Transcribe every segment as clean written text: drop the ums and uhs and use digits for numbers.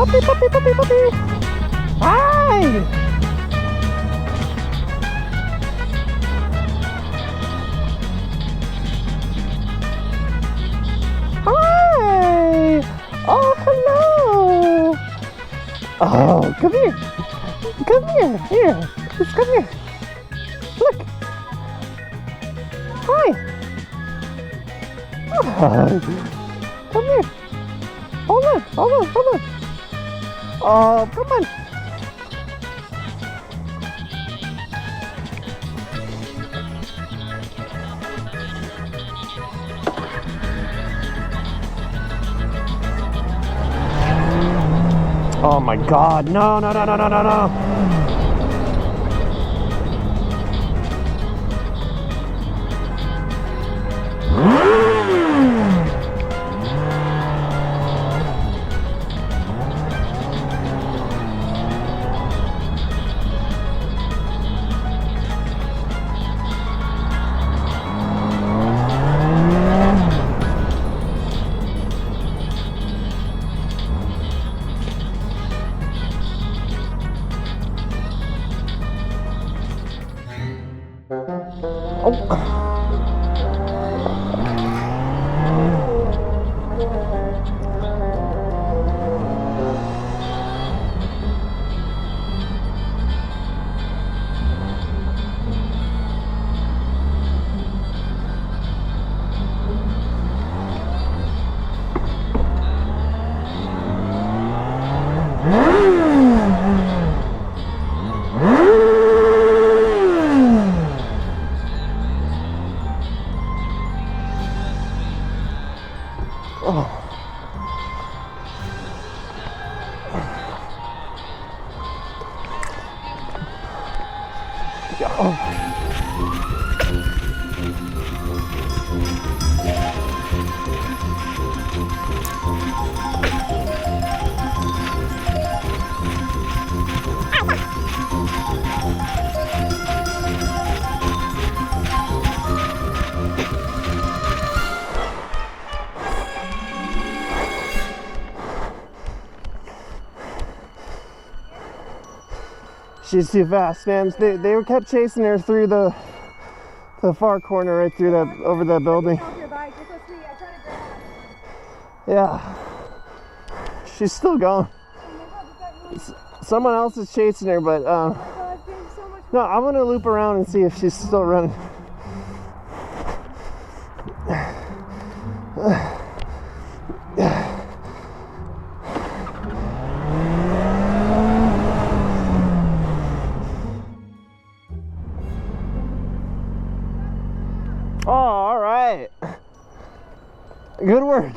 Puppy, puppy, puppy, puppy. Hi. Hi. Oh, hello. Oh, come here. Come here. Here. Just come here. Look. Hi. Oh, come here. Hold on, hold on, hold on. Oh, come on. Oh my God, no, no, no, no, no, no, no. She's too fast, man. They were kept chasing her through the far corner, right through that, over that building. Yeah, she's still going. Someone else is chasing her, but no, I'm gonna loop around and see if she's still running. Oh, all right. Good work.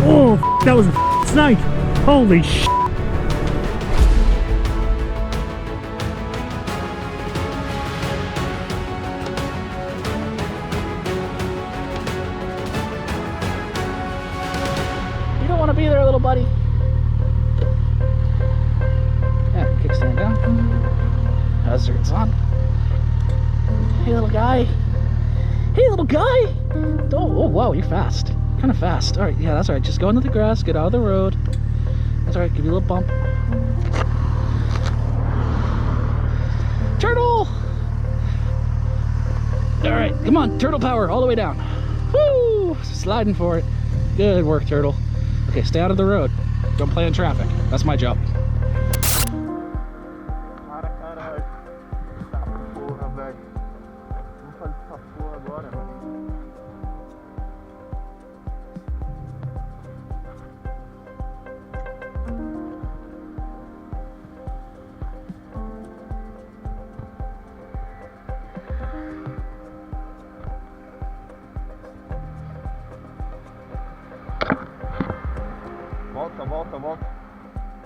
Oh, that was a snake. Holy sh**. You don't want to be there, little buddy. Yeah, kickstand down. Hazards on. Hey, little guy. Hey, little guy. Oh, wow, you're fast. Kind of fast. All right, yeah, that's all right. Just go into the grass, get out of the road. That's all right. Give you a little bump. Turtle. All right, come on, turtle power all the way down. Woo! Sliding for it. Good work, turtle. Okay, stay out of the road. Don't play in traffic. That's my job.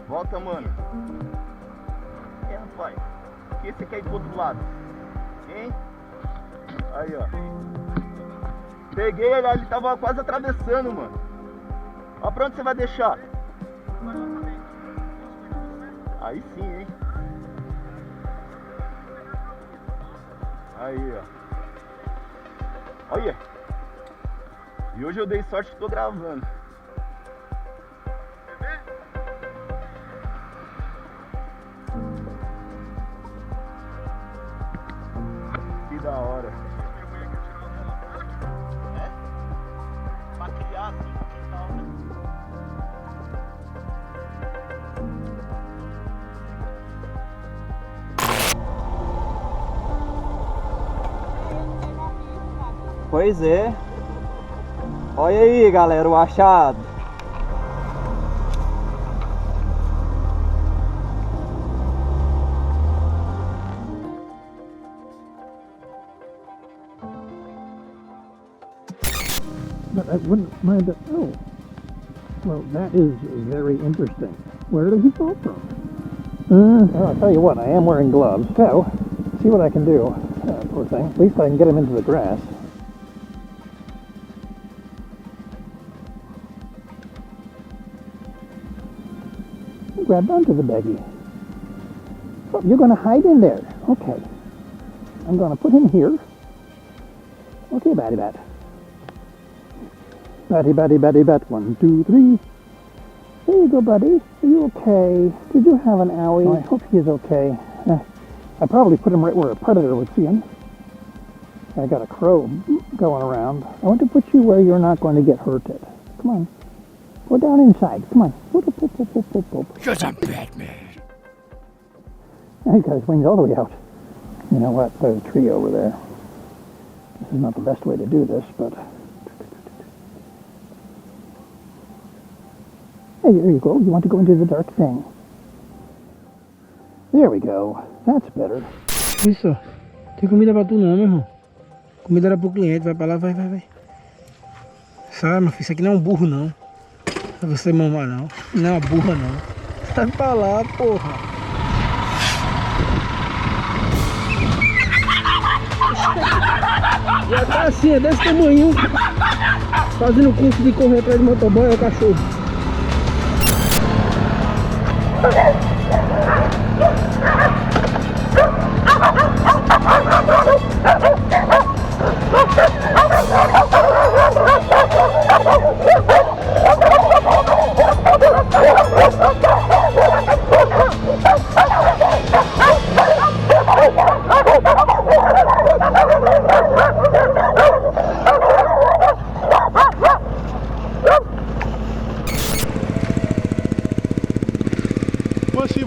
Volta, mano. É, rapaz. O que você quer ir pro outro lado? Hein? Aí, ó. Peguei ele tava quase atravessando, mano. Ó, pra onde você vai deixar? Aí sim, hein? Aí, ó. Olha. E hoje eu dei sorte que tô gravando. Que da hora. É? Pra criar assim, que tal, né? Pois é. Olha aí, galera, o achado. But I wouldn't mind that. Oh, well, that is very interesting. Where did he fall from? I'll tell you what, I am wearing gloves, so see what I can do. Poor thing. At least I can get him into the grass. Grab onto the baggie. Oh, you're going to hide in there. Okay. I'm going to put him here. Okay, batty bat. Batty, batty, batty, bat. 1, 2, 3. There you go, buddy. Are you okay? Did you have an owie? Oh, I hope he is okay. I probably put him right where a predator would see him. I got a crow going around. I want to put you where you're not going to get hurted. Come on. Go down inside. Come on. Whoop, whoop, whoop, whoop, whoop, whoop. Because I'm Batman. He's got his wings all the way out. You know what? There's a tree over there. This is not the best way to do this, but... Hey, there you go. You want to go into the dark thing. There we go. That's better. Isso. Tem comida pra tu não, meu irmão. Comida era pro cliente. Vai pra lá, vai, vai, vai. Sai, meu filho. Isso aqui não é um burro, não. Pra você mamar, não. Não é uma burra, não. Sai pra lá, porra. Já tá assim, é desse tamanho. Fazendo curso de correr atrás de motoboy, é o cachorro.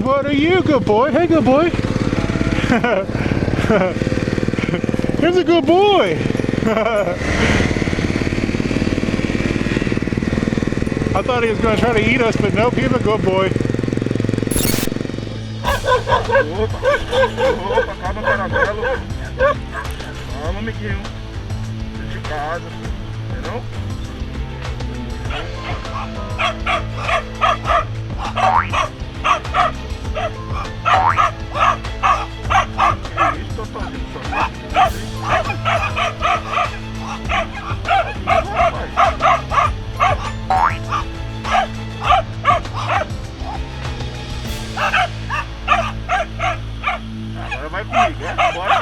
What are you, good boy? Hey, good boy. Here's a good boy. I thought he was going to try to eat us, but nope, he's a good boy. Opa, calma, caramelo. Calma, amiguinho. De casa, entendeu? Que isso, Totozinho? Agora vai comigo, né? Bora.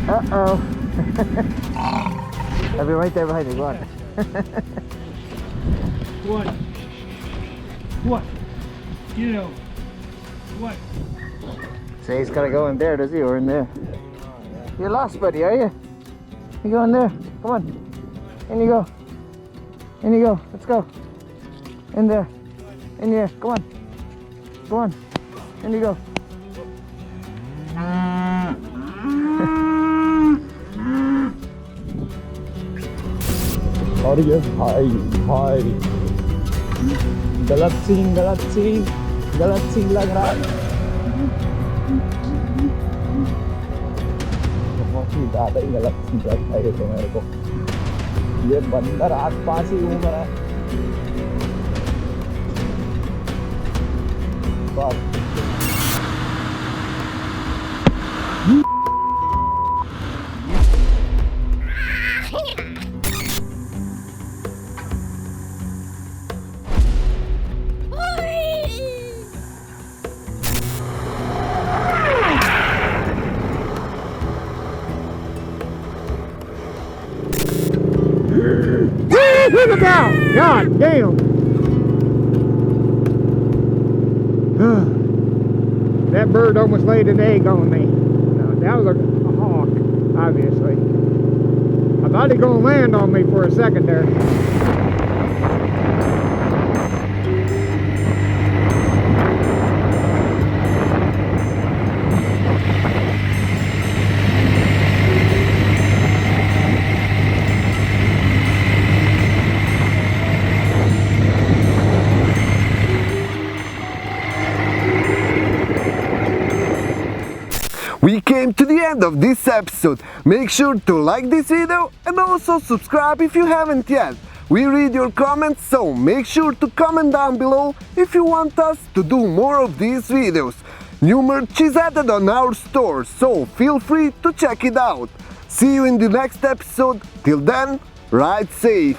Uh-oh. I'll be right there behind you. Go on. What? You know. What? So he's gotta go in there, does he? Or in there? You're lost, buddy, are you? You go in there. Come on. In you go. In you go. Let's go. In there. In here. Come on. Go on. In you go. Hi. Galatsing lang rin. Data galatsing lang tayo मेरे को ये बंदर आसपास ही घूम रहा है Look out! God damn! That bird almost laid an egg on me. No, that was a hawk, obviously. I thought he was going to land on me for a second there. We came to the end of this episode. Make sure to like this video and also subscribe if you haven't yet. We read your comments, so make sure to comment down below if you want us to do more of these videos. New merch is added on our store, so feel free to check it out. See you in the next episode. Till then, ride safe.